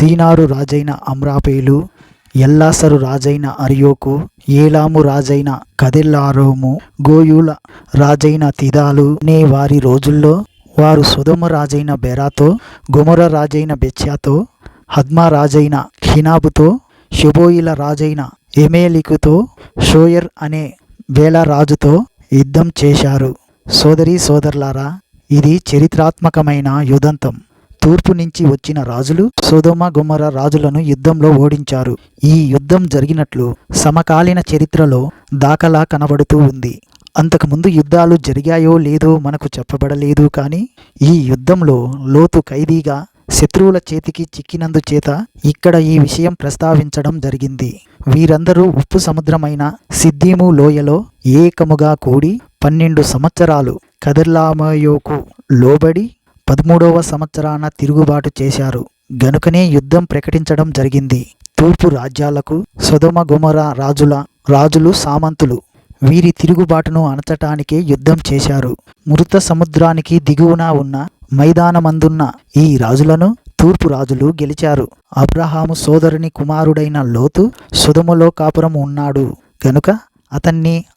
సీనారు రాజైన అమ్రాపేలు, ఎల్లాసరు రాజైన అరియోకు, ఏలాము రాజైన కదెల్లారోము, గోయుల రాజైన తిదాలు అనే వారి రోజుల్లో వారు సొదొమ రాజైన బెరాతో, గొమొర రాజైన బెత్షాతో, హద్మా రాజైన హినాబుతో, షెబోయిల రాజైన ఎమేలికుతో, షోయర్ అనే బేల రాజుతో యుద్ధం చేశారు. సోదరీ సోదరులారా, ఇది చరిత్రాత్మకమైన యుద్ధంతం. తూర్పు నుంచి వచ్చిన రాజులు సొదొమ గొమొర రాజులను యుద్ధంలో ఓడించారు. ఈ యుద్ధం జరిగినట్లు సమకాలీన చరిత్రలో దాఖలా కనబడుతూ ఉంది. అంతకుముందు యుద్ధాలు జరిగాయో లేదో మనకు చెప్పబడలేదు. కానీ ఈ యుద్ధంలో లోతు ఖైదీగా శత్రువుల చేతికి చిక్కినందుచేత ఇక్కడ ఈ విషయం ప్రస్తావించడం జరిగింది. వీరందరూ ఉప్పు సముద్రమైన సిద్దీము లోయలో ఏకముగా కూడి 12 సంవత్సరాలు కదెర్లామయోకు లోబడి 13వ సంవత్సరాన తిరుగుబాటు చేశారు. గనుకనే యుద్ధం ప్రకటించడం జరిగింది. తూర్పు రాజ్యాలకు సొదొమ గొమొర రాజులు సామంతులు. వీరి తిరుగుబాటును అణచటానికే యుద్ధం చేశారు. మృత సముద్రానికి దిగువన ఉన్న మైదానమందున్న ఈ రాజులను తూర్పు రాజులు గెలిచారు. అబ్రహాము సోదరుని కుమారుడైన లోతు సొదొమలో కాపురం ఉన్నాడు గనుక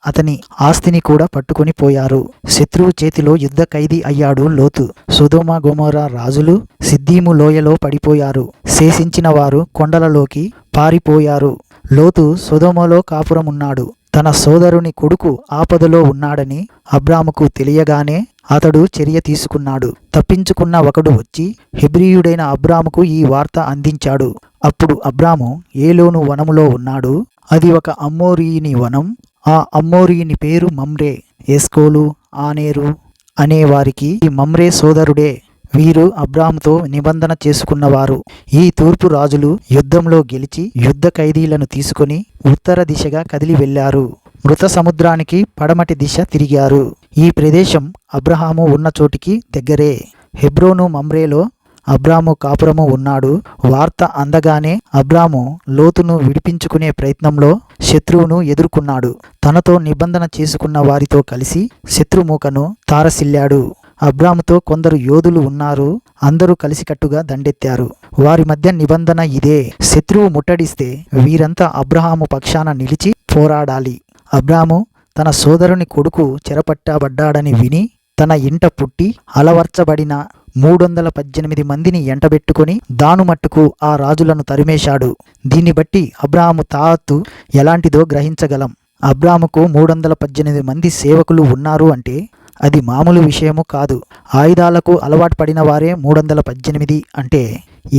అతని ఆస్తిని కూడా పట్టుకొని పోయారు. శత్రువు చేతిలో యుద్ధ ఖైదీ అయ్యాడు లోతు. సొదొమ గొమొర రాజులు సిద్దీము లోయలో పడిపోయారు. శేషించిన వారు కొండలలోకి పారిపోయారు. లోతు సొదొమలో కాపురం ఉన్నాడు. తన సోదరుని కొడుకు ఆపదలో ఉన్నాడని అబ్రాముకు తెలియగానే అతడు చర్య తీసుకున్నాడు. తప్పించుకున్న ఒకడు వచ్చి హెబ్రీయుడైన అబ్రాముకు ఈ వార్త అందించాడు. అప్పుడు అబ్రాము ఏలోను వనములో ఉన్నాడు. అది ఒక అమ్మోరీయుని వనం. ఆ అమ్మోరీయుని పేరు మమ్రే. ఎస్కోలు, ఆనేరు అనే వారికి ఈ మమ్రే సోదరుడే. వీరు అబ్రాముతో నిబంధన చేసుకున్నవారు. ఈ తూర్పు రాజులు యుద్ధంలో గెలిచి యుద్ధ ఖైదీలను తీసుకుని ఉత్తర దిశగా కదిలి వెళ్లారు. మృత సముద్రానికి పడమటి దిశ తిరిగారు. ఈ ప్రదేశం అబ్రహాము ఉన్న చోటికి దగ్గరే. హెబ్రోను మమ్రేలో అబ్రాము కాపురము ఉన్నాడు. వార్త అందగానే అబ్రాము లోతును విడిపించుకునే ప్రయత్నంలో శత్రువును ఎదుర్కొన్నాడు. తనతో నిబంధన చేసుకున్న వారితో కలిసి శత్రుమూకను తారసిల్లాడు. అబ్రాముతో కొందరు యోధులు ఉన్నారు. అందరూ కలిసికట్టుగా దండెత్తారు. వారి మధ్య నిబంధన ఇదే: శత్రువు ముట్టడిస్తే వీరంతా అబ్రహాము పక్షాన నిలిచి పోరాడాలి. అబ్రాము తన సోదరుని కొడుకు చెరపట్టబడ్డాడని విని తన ఇంట పుట్టి అలవర్చబడిన 318 మందిని ఎంటబెట్టుకుని దానుమట్టుకు ఆ రాజులను తరిమేశాడు. దీన్ని బట్టి అబ్రాము తాహత్తు ఎలాంటిదో గ్రహించగలం. అబ్రాముకు 318 మంది సేవకులు ఉన్నారు అంటే అది మామూలు విషయము కాదు. ఆయుధాలకు అలవాటు పడిన వారే 318 అంటే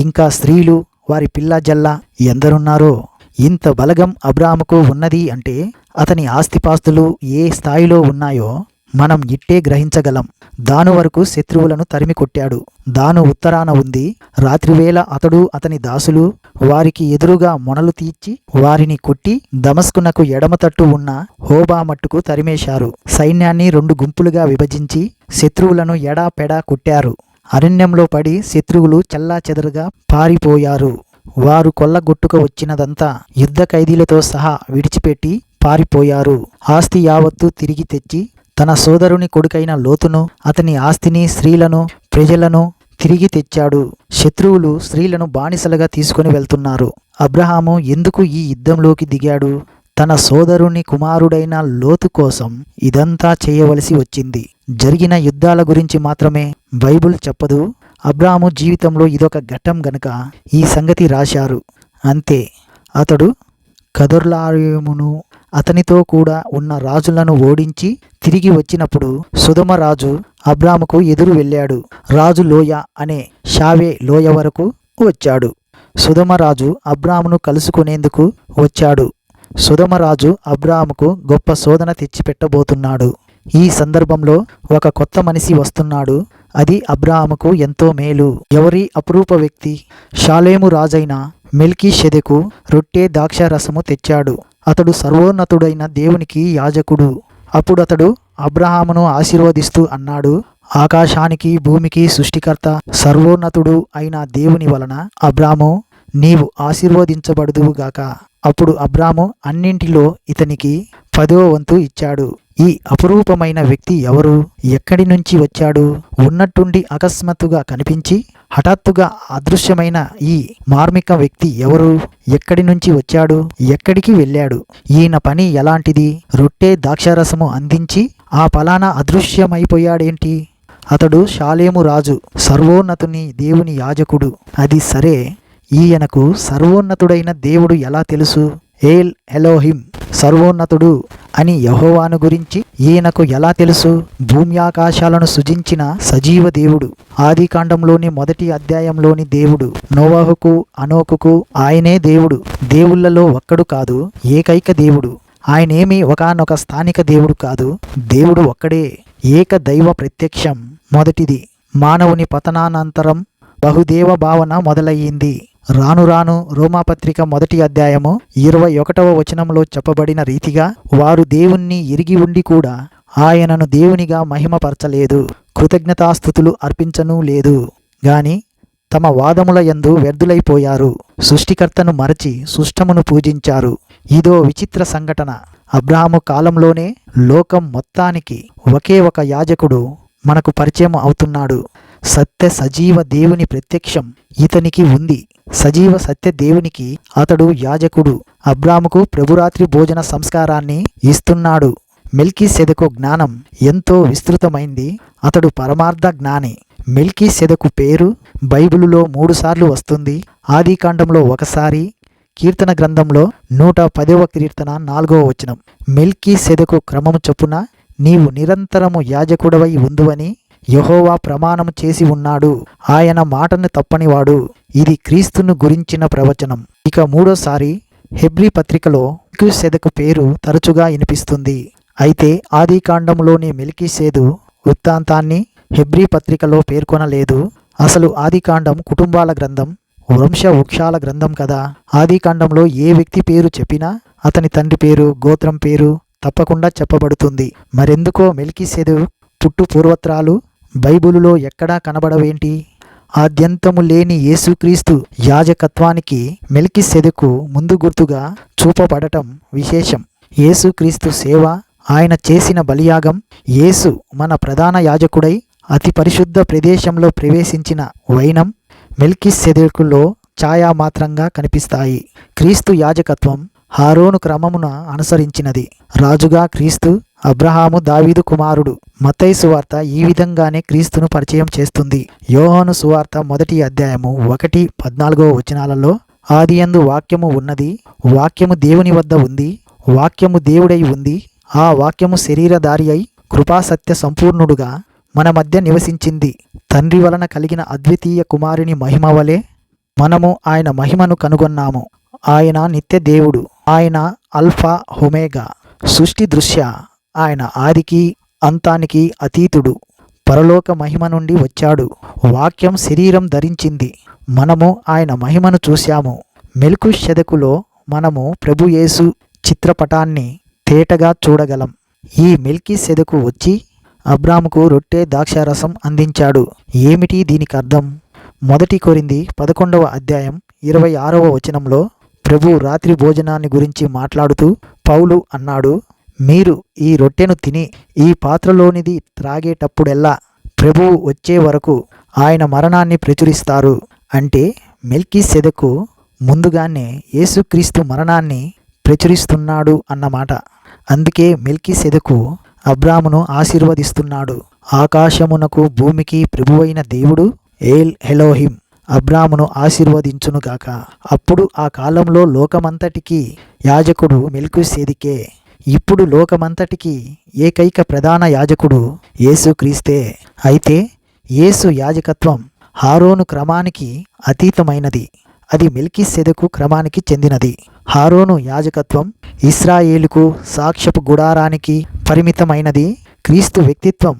ఇంకా స్త్రీలు, వారి పిల్ల జల్ల ఎందరున్నారో. ఇంత బలగం అబ్రాముకు ఉన్నది అంటే అతని ఆస్తిపాస్తులు ఏ స్థాయిలో ఉన్నాయో మనం ఇట్టే గ్రహించగలం. దాను వరకు శత్రువులను తరిమి కొట్టాడు. దాను ఉత్తరాన ఉంది. రాత్రివేళ అతడు అతని దాసులు వారికి ఎదురుగా మొనలు తీర్చి వారిని కొట్టి దమస్కునకు ఎడమతట్టు ఉన్న హోబా మట్టుకు తరిమేశారు. సైన్యాన్ని 2 గుంపులుగా విభజించి శత్రువులను ఎడాపెడా కొట్టారు. అరణ్యంలో పడి శత్రువులు చెల్లాచెదరుగా పారిపోయారు. వారు కొల్లగొట్టుక వచ్చినదంతా యుద్ధ ఖైదీలతో సహా విడిచిపెట్టి పారిపోయారు. ఆస్తి యావత్తు తిరిగి తెచ్చి తన సోదరుని కొడుకైన లోతును, అతని ఆస్తిని, స్త్రీలను, ప్రజలను తిరిగి తెచ్చాడు. శత్రువులు స్త్రీలను బానిసలుగా తీసుకుని వెళ్తున్నారు. అబ్రహాము ఎందుకు ఈ యుద్ధంలోకి దిగాడు? తన సోదరుని కుమారుడైన లోతు కోసం ఇదంతా చేయవలసి వచ్చింది. జరిగిన యుద్ధాల గురించి మాత్రమే బైబిల్ చెప్పదు. అబ్రాహాము జీవితంలో ఇదొక ఘట్టం గనుక ఈ సంగతి రాశారు అంతే. అతడు కదొర్లాయోమును అతనితో కూడా ఉన్న రాజులను ఓడించి తిరిగి వచ్చినప్పుడు సొదొమ రాజు అబ్రాముకు ఎదురు వెళ్ళాడు. రాజు లోయ అనే షావే లోయ వరకు వచ్చాడు. సొదొమ రాజు అబ్రామును కలుసుకునేందుకు వచ్చాడు. సొదొమ రాజు అబ్రాముకు గొప్ప శోధన తెచ్చిపెట్టబోతున్నాడు. ఈ సందర్భంలో ఒక కొత్త మనిషి వస్తున్నాడు. అది అబ్రాముకు ఎంతో మేలు. ఎవరి అపురూప వ్యక్తి? షాలేము రాజైన మెల్కీషెదెకు రొట్టె ద్రాక్షారసము తెచ్చాడు. అతడు సర్వోన్నతుడైన దేవునికి యాజకుడు. అప్పుడతడు అబ్రహామును ఆశీర్వదిస్తూ అన్నాడు, ఆకాశానికి భూమికి సృష్టికర్త సర్వోన్నతుడు అయిన దేవుని వలన అబ్రాము నీవు ఆశీర్వదించబడుదువుగాక. అప్పుడు అబ్రాము అన్నింటిలో ఇతనికి 10వ వంతు ఇచ్చాడు. ఈ అపురూపమైన వ్యక్తి ఎవరు? ఎక్కడి నుంచి వచ్చాడు? ఉన్నట్టుండి అకస్మాత్తుగా కనిపించి హఠాత్తుగా అదృశ్యమైన ఈ మార్మిక వ్యక్తి ఎవరు? ఎక్కడి నుంచి వచ్చాడు? ఎక్కడికి వెళ్ళాడు? ఈయన పని ఎలాంటిది? రొట్టె ద్రాక్షారసము అందించి ఆ ఫలానా అదృశ్యమైపోయాడేంటి? అతడు షాలేము రాజు, సర్వోన్నతుని దేవుని యాజకుడు. అది సరే, ఈయనకు సర్వోన్నతుడైన దేవుడు ఎలా తెలుసు? ఏల్ ఎలోహిం, సర్వోన్నతుడు అని యెహోవాను గురించి ఈయనకు ఎలా తెలుసు? భూమి ఆకాశాలను సృజించిన సజీవ దేవుడు, ఆదికాండంలోని 1వ అధ్యాయంలోని దేవుడు, నోవహుకు అనోకుకు ఆయనే దేవుడు. దేవుళ్లలో ఒక్కడు కాదు, ఏకైక దేవుడు. ఆయనేమి ఒకానొక స్థానిక దేవుడు కాదు, దేవుడు ఒక్కడే, ఏక దైవ ప్రత్యక్షం. మొదటిది, మానవుని పతనానంతరం బహుదేవ భావన మొదలయ్యింది. రాను రాను రోమాపత్రిక 1వ అధ్యాయము 21వ వచనంలో చెప్పబడిన రీతిగా వారు దేవుణ్ణి ఎరిగి ఉండి కూడా ఆయనను దేవునిగా మహిమపరచలేదు, కృతజ్ఞతాస్తుతులు అర్పించనూ లేదు గాని తమ వాదముల యందు వ్యర్థులైపోయారు. సృష్టికర్తను మరచి సృష్టమును పూజించారు. ఇదో విచిత్ర సంఘటన. అబ్రాహాము కాలంలోనే లోకం మొత్తానికి ఒకే ఒక యాజకుడు మనకు పరిచయం అవుతున్నాడు. సత్య సజీవ దేవుని ప్రత్యక్షం ఇతనికి ఉంది. సజీవ సత్య దేవునికి అతడు యాజకుడు. అబ్రాముకు ప్రభురాత్రి భోజన సంస్కారాన్ని ఇస్తున్నాడు. మెల్కీసెదెకు జ్ఞానం ఎంతో విస్తృతమైంది. అతడు పరమార్థ జ్ఞాని. మెల్కీసెదెకు పేరు బైబిలులో 3 సార్లు వస్తుంది. ఆదికాండంలో ఒకసారి, కీర్తన గ్రంథంలో 110వ కీర్తన 4వ వచనం. మెల్కీసెదెకు క్రమము చొప్పున నీవు నిరంతరము యాజకుడవై ఉందువని యెహోవా ప్రమాణము చేసి ఉన్నాడు. ఆయన మాటను తప్పనివాడు. ఇది క్రీస్తును గురించిన ప్రవచనం. ఇక 3వసారి హెబ్రీ పత్రికలో మెల్కీసెదెకు పేరు తరచుగా వినిపిస్తుంది. అయితే ఆదికాండంలోని మెల్కీసెదు వృత్తాంతాన్ని హెబ్రీ పత్రికలో పేర్కొనలేదు. అసలు ఆదికాండం కుటుంబాల గ్రంథం, వంశవృక్షాల గ్రంథం కదా. ఆదికాండంలో ఏ వ్యక్తి పేరు చెప్పినా అతని తండ్రి పేరు, గోత్రం పేరు తప్పకుండా చెప్పబడుతుంది. మరెందుకో మెల్కీసెదు పుట్టు పూర్వత్రాలు బైబిలులో ఎక్కడా కనబడవేంటి? ఆద్యంతము లేని యేసుక్రీస్తు యాజకత్వానికి మెల్కీసెదెకు ముందు గుర్తుగా చూపబడటం విశేషం. యేసుక్రీస్తు సేవ, ఆయన చేసిన బలియాగం, యేసు మన ప్రధాన యాజకుడై అతి పరిశుద్ధ ప్రదేశంలో ప్రవేశించిన వైనం మెల్కీసెదెకులో ఛాయామాత్రంగా కనిపిస్తాయి. క్రీస్తు యాజకత్వం హారోను క్రమమున అనుసరించినది. రాజుగా క్రీస్తు, అబ్రహాము దావీదు కుమారుడు. మత్తయి సువార్త ఈ విధంగానే క్రీస్తును పరిచయం చేస్తుంది. యోహాను సువార్త 1వ అధ్యాయము 1-14 వచనాలలో ఆదియందు వాక్యము ఉన్నది, వాక్యము దేవుని వద్ద ఉంది, వాక్యము దేవుడై ఉంది, ఆ వాక్యము శరీరధారి అయి కృపాసత్య సంపూర్ణుడుగా మన మధ్య నివసించింది. తండ్రి వలన కలిగిన అద్వితీయ కుమారుని మహిమ వలె మనము ఆయన మహిమను కనుగొన్నాము. ఆయన నిత్య దేవుడు. ఆయన అల్ఫా ఒమేగా. సృష్టి దృశ్య ఆయన ఆదికి అంతానికి అతీతుడు. పరలోక మహిమ నుండి వచ్చాడు. వాక్యం శరీరం ధరించింది. మనము ఆయన మహిమను చూశాము. మెల్కీసెదెకులో మనము ప్రభు యేసు చిత్రపటాన్ని తేటగా చూడగలం. ఈ మెల్కీసెదెకు వచ్చి అబ్రాముకు రొట్టె ద్రాక్షారసం అందించాడు. ఏమిటి దీనికి అర్థం? 1 కొరింథీ 11వ అధ్యాయం 26వ వచనంలో ప్రభు రాత్రి భోజనాన్ని గురించి మాట్లాడుతూ పౌలు అన్నాడు, మీరు ఈ రొట్టెను తిని ఈ పాత్రలోనిది త్రాగేటప్పుడెల్లా ప్రభువు వచ్చే వరకు ఆయన మరణాన్ని ప్రచురిస్తారు. అంటే మెల్కీసెదెకు ముందుగానే యేసుక్రీస్తు మరణాన్ని ప్రచురిస్తున్నాడు అన్నమాట. అందుకే మెల్కీసెదెకు అబ్రామును ఆశీర్వదిస్తున్నాడు. ఆకాశమునకు భూమికి ప్రభువైన దేవుడు ఏల్ ఎలోహిం అబ్రామును ఆశీర్వదించునుగాక. అప్పుడు ఆ కాలంలో లోకమంతటికి యాజకుడు మెల్కీసెదెకే. ఇప్పుడు లోకమంతటికి ఏకైక ప్రధాన యాజకుడు యేసుక్రీస్తే. అయితే యేసు యాజకత్వం హారోను క్రమానికి అతీతమైనది. అది మెల్కీసెదెకు క్రమానికి చెందినది. హారోను యాజకత్వం ఇశ్రాయేలుకు సాక్ష్యపు గుడారానికి పరిమితమైనది. క్రీస్తు వ్యక్తిత్వం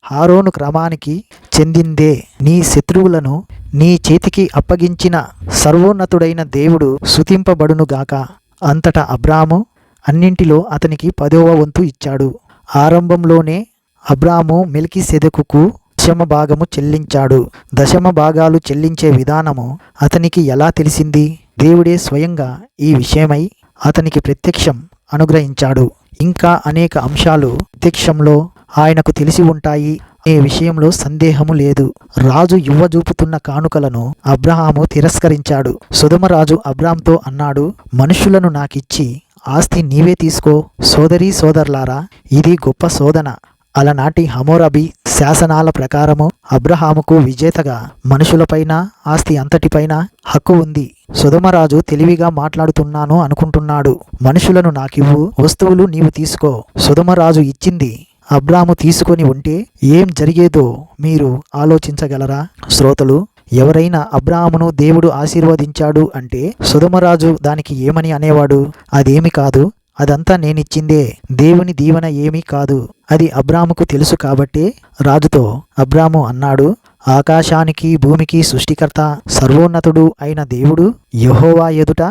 హారోను క్రమానికి చెందిందే. నీ శత్రువులను నీ చేతికి అప్పగించిన సర్వోన్నతుడైన దేవుడు స్తుతింపబడునుగాక. అంతటా అబ్రాము అన్నింటిలో అతనికి 10వ వంతు ఇచ్చాడు. ఆరంభంలోనే అబ్రాము మెల్కీసెదెకుకు దశమ భాగము చెల్లించాడు. దశమ భాగాలు చెల్లించే విధానము అతనికి ఎలా తెలిసింది? దేవుడే స్వయంగా ఈ విషయమై అతనికి ప్రత్యక్షం అనుగ్రహించాడు. ఇంకా అనేక అంశాలు ప్రత్యక్షంలో ఆయనకు తెలిసి ఉంటాయి. ఏ విషయంలో సందేహము లేదు. రాజు ఇవ్వజూపుతున్న కానుకలను అబ్రహాము తిరస్కరించాడు. సొదొమరాజు అబ్రాంతో అన్నాడు, మనుషులను నాకిచ్చి ఆస్తి నీవే తీసుకో. సోదరీ సోదరులారా, ఇది గొప్ప శోధన. అలనాటి హమ్మోరబీ శాసనాల ప్రకారము అబ్రహాముకు విజేతగా మనుషులపైన, ఆస్తి అంతటిపైన హక్కు ఉంది. సొదొమరాజు తెలివిగా మాట్లాడుతున్నాను అనుకుంటున్నాడు. మనుషులను నాకివ్వు, వస్తువులు నీవు తీసుకో. సొదొమరాజు ఇచ్చింది అబ్రాము తీసుకొని ఉంటే ఏం జరిగేదో మీరు ఆలోచించగలరా? శ్రోతలు, ఎవరైనా అబ్రాహామును దేవుడు ఆశీర్వదించాడు అంటే సొదొమరాజు దానికి ఏమని అనేవాడు? అదేమి కాదు, అదంతా నేనిచ్చిందే, దేవుని దీవెన ఏమీ కాదు. అది అబ్రాముకు తెలుసు కాబట్టే రాజుతో అబ్రాము అన్నాడు, ఆకాశానికి భూమికి సృష్టికర్త సర్వోన్నతుడు అయిన దేవుడు యెహోవా ఎదుట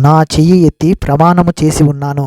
నా చెయ్యి ఎత్తి ప్రమాణము చేసి ఉన్నాను.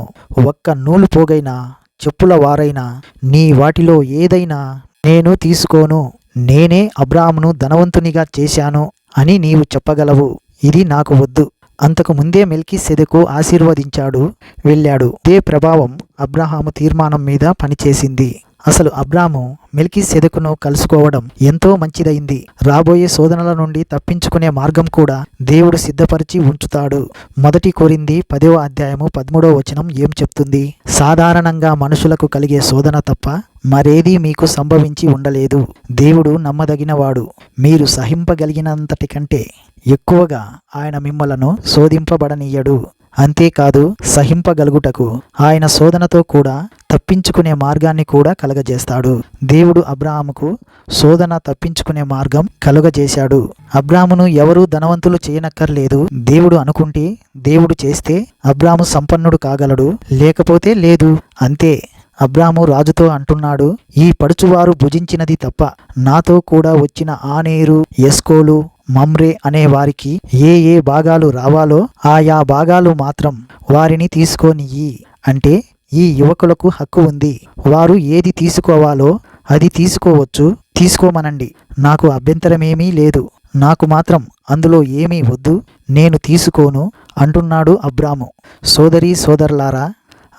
ఒక్క నూలు పోగైనా చెప్పుల వారైనా నీ వాటిలో ఏదైనా నేను తీసుకోను. నేనే అబ్రామును ధనవంతునిగా చేశాను అని నీవు చెప్పగలవు. ఇది నాకు వద్దు. అంతకు ముందే మెల్కీసెదెకు ఆశీర్వదించాడు, వెళ్ళాడు. ఇదే ప్రభావం అబ్రహాము తీర్మానం మీద పనిచేసింది. అసలు అబ్రాము మెల్కీసెదెకును కలుసుకోవడం ఎంతో మంచిదైంది. రాబోయే శోధనల నుండి తప్పించుకునే మార్గం కూడా దేవుడు సిద్ధపరిచి ఉంచుతాడు. 1 కొరింథీ 10వ అధ్యాయము 13వ వచనం ఏం చెప్తుంది? సాధారణంగా మనుషులకు కలిగే శోధన తప్ప మరేదీ మీకు సంభవించి ఉండలేదు. దేవుడు నమ్మదగినవాడు. మీరు సహింపగలిగినంతటి కంటే ఎక్కువగా ఆయన మిమ్మలను శోధింపబడనీయడు. అంతేకాదు, సహింపగలుగుటకు ఆయన శోధనతో కూడా తప్పించుకునే మార్గాన్ని కూడా కలుగజేస్తాడు. దేవుడు అబ్రాహాముకు శోధన తప్పించుకునే మార్గం కలుగజేశాడు. అబ్రాహామును ఎవరూ ధనవంతులు చేయనక్కర్లేదు. దేవుడు అనుకుంటే, దేవుడు చేస్తే అబ్రాహాము సంపన్నుడు కాగలడు, లేకపోతే లేదు, అంతే. అబ్రాము రాజుతో అంటున్నాడు, ఈ పడుచువారు భుజించినది తప్ప నాతో కూడా వచ్చిన ఆనేరు, ఎస్కోలు, మమ్రే అనే వారికి ఏ ఏ భాగాలు రావాలో ఆయా భాగాలు మాత్రం వారిని తీసుకోనియ్యి. అంటే ఈ యువకులకు హక్కు ఉంది. వారు ఏది తీసుకోవాలో అది తీసుకోవచ్చు, తీసుకోమనండి. నాకు అభ్యంతరమేమీ లేదు. నాకు మాత్రం అందులో ఏమీ వద్దు, నేను తీసుకోను అంటున్నాడు అబ్రాము. సోదరీ సోదరులారా,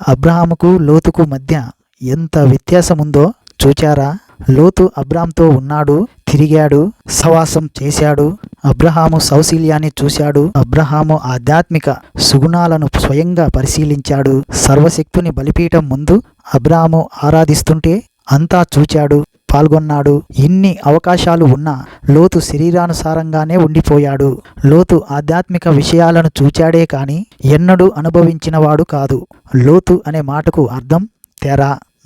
అబ్రహాముకు లోతుకు మధ్య ఎంత వ్యత్యాసముందో చూచారా? లోతు అబ్రాంతో ఉన్నాడు, తిరిగాడు, సహవాసం చేశాడు. అబ్రహాము సౌశీల్యాన్ని చూశాడు. అబ్రహాము ఆధ్యాత్మిక సుగుణాలను స్వయంగా పరిశీలించాడు. సర్వశక్తుని బలిపీఠం ముందు అబ్రహాము ఆరాధిస్తుంటే అంతా చూచాడు, పాల్గొన్నాడు. ఇన్ని అవకాశాలు ఉన్నా లోతు శరీరానుసారంగానే ఉండిపోయాడు. లోతు ఆధ్యాత్మిక విషయాలను చూచాడే కాని ఎన్నడూ అనుభవించినవాడు కాదు. లోతు అనే మాటకు అర్థం తెర,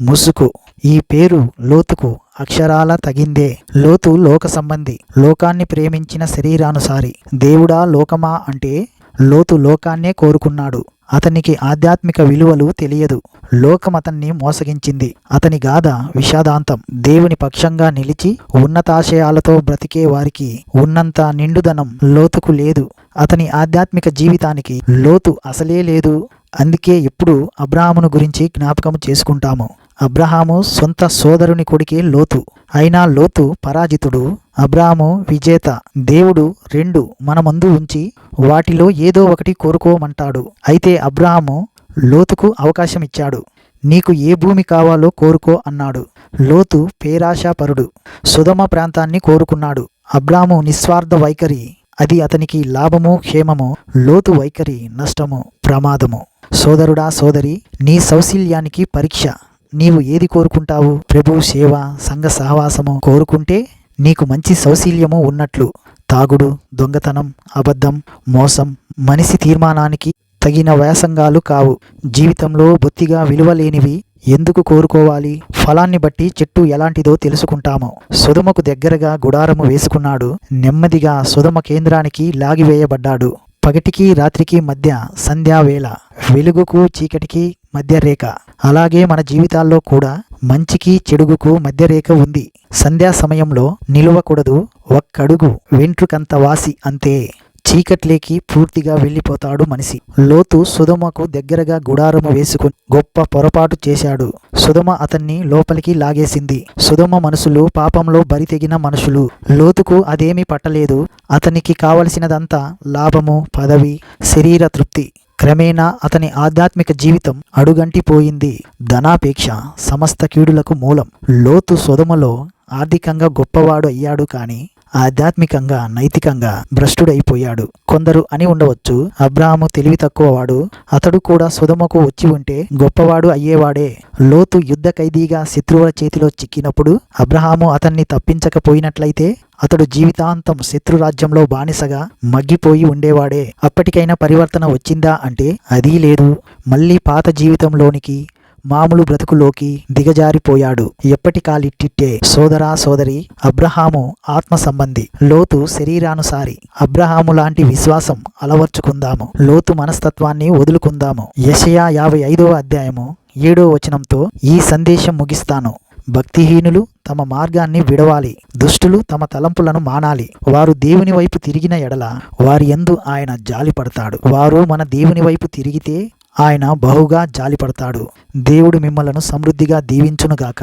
ముసుగు. ఈ పేరు లోతుకు అక్షరాల తగిందే. లోతు లోక సంబంధి, లోకాన్ని ప్రేమించిన శరీరానుసారి. దేవుడా లోకమా అంటే లోతు లోకాన్నే కోరుకున్నాడు. అతనికి ఆధ్యాత్మిక విలువలు తెలియదు. లోకం అతన్ని మోసగించింది. అతని గాథ విషాదాంతం. దేవుని పక్షంగా నిలిచి ఉన్నతాశయాలతో బ్రతికే వారికి ఉన్నంత నిండుదనం లోతుకు లేదు. అతని ఆధ్యాత్మిక జీవితానికి లోతు అసలే లేదు. అందుకే ఇప్పుడు అబ్రాహామును గురించి జ్ఞాపకం చేసుకుంటాము. అబ్రహాము సొంత సోదరుని కొడుకే లోతు. అయినా లోతు పరాజితుడు, అబ్రాహాము విజేత. దేవుడు 2 మన ముందు ఉంచి వాటిలో ఏదో ఒకటి కోరుకోమంటాడు. అయితే అబ్రాహాము లోతుకు అవకాశం ఇచ్చాడు. నీకు ఏ భూమి కావాలో కోరుకో అన్నాడు. లోతు పేరాశాపరుడు, సొదొమ ప్రాంతాన్ని కోరుకున్నాడు. అబ్రాహాము నిస్వార్థ వైఖరి, అది అతనికి లాభము క్షేమము. లోతు వైఖరి నష్టము ప్రమాదము. సోదరుడా సోదరి, నీ సౌశీల్యానికి పరీక్ష. నీవు ఏది కోరుకుంటావు? ప్రభు సేవ, సంఘ సహవాసము కోరుకుంటే నీకు మంచి సౌశీల్యము ఉన్నట్లు. తాగుడు, దొంగతనం, అబద్ధం, మోసం మనిషి తీర్మానానికి తగిన వ్యాసంగాలు కావు. జీవితంలో బొత్తిగా విలువలేనివి ఎందుకు కోరుకోవాలి? ఫలాన్ని బట్టి చెట్టు ఎలాంటిదో తెలుసుకుంటాము. సొదొమకు దగ్గరగా గుడారము వేసుకున్నాడు. నెమ్మదిగా సొదొమ కేంద్రానికి లాగివేయబడ్డాడు. పగటికి రాత్రికి మధ్య సంధ్యావేళ, వెలుగుకు చీకటికి మధ్య రేఖ. అలాగే మన జీవితాల్లో కూడా మంచికి చెడుగుకు మధ్య రేఖ ఉంది. సంధ్యా సమయంలో నిలవకూడదు, ఒక్కడుగు వెంట్రుకంత వాసి అంతే. చీకట్లేకి పూర్తిగా వెళ్ళిపోతాడు మనిషి. లోతు సొదొమకు దగ్గరగా గుడారము వేసుకుని గొప్ప పొరపాటు చేశాడు. సొదొమ అతన్ని లోపలికి లాగేసింది. సొదొమ మనుషులు పాపంలో బరితెగిన మనుషులు. లోతుకు అదేమీ పట్టలేదు. అతనికి కావలసినదంతా లాభము, పదవి, శరీర తృప్తి. క్రమేణా అతని ఆధ్యాత్మిక జీవితం అడుగంటిపోయింది. ధనాపేక్ష సమస్త కీడులకు మూలం. లోతు సొదొమలో ఆర్థికంగా గొప్పవాడు అయ్యాడు కానీ ఆధ్యాత్మికంగా నైతికంగా భ్రష్టుడైపోయాడు. కొందరు అని ఉండవచ్చు, అబ్రాహాము తెలివి తక్కువవాడు, అతడు కూడా సొదొమకు వచ్చి ఉంటే గొప్పవాడు అయ్యేవాడే. లోతు యుద్ధ ఖైదీగా శత్రువుల చేతిలో చిక్కినప్పుడు అబ్రాహాము అతన్ని తప్పించకపోయినట్లయితే అతడు జీవితాంతం శత్రురాజ్యంలో బానిసగా మగ్గిపోయి ఉండేవాడే. అప్పటికైనా పరివర్తన వచ్చిందా అంటే అదీ లేదు. మళ్ళీ పాత జీవితంలోనికి, మామూలు బ్రతుకులోకి దిగజారిపోయాడు. ఎప్పటికాలిట్టిట్టే. సోదరా సోదరి, అబ్రహాము ఆత్మ సంబంధి, లోతు శరీరానుసారి. అబ్రహాము లాంటి విశ్వాసం అలవర్చుకుందాము. లోతు మనస్తత్వాన్ని వదులుకుందాము. యెషయా 55వ అధ్యాయము 7వ వచనంతో ఈ సందేశం ముగిస్తాను. భక్తిహీనులు తమ మార్గాన్ని విడవాలి, దుష్టులు తమ తలంపులను మానాలి. వారు దేవుని వైపు తిరిగిన ఎడల వారి యందు ఆయన జాలిపడతాడు. వారు మన దేవుని వైపు తిరిగితే ఆయన బహుగా జాలిపడతాడు. దేవుడు మిమ్మలను సమృద్ధిగా దీవించునుగాక.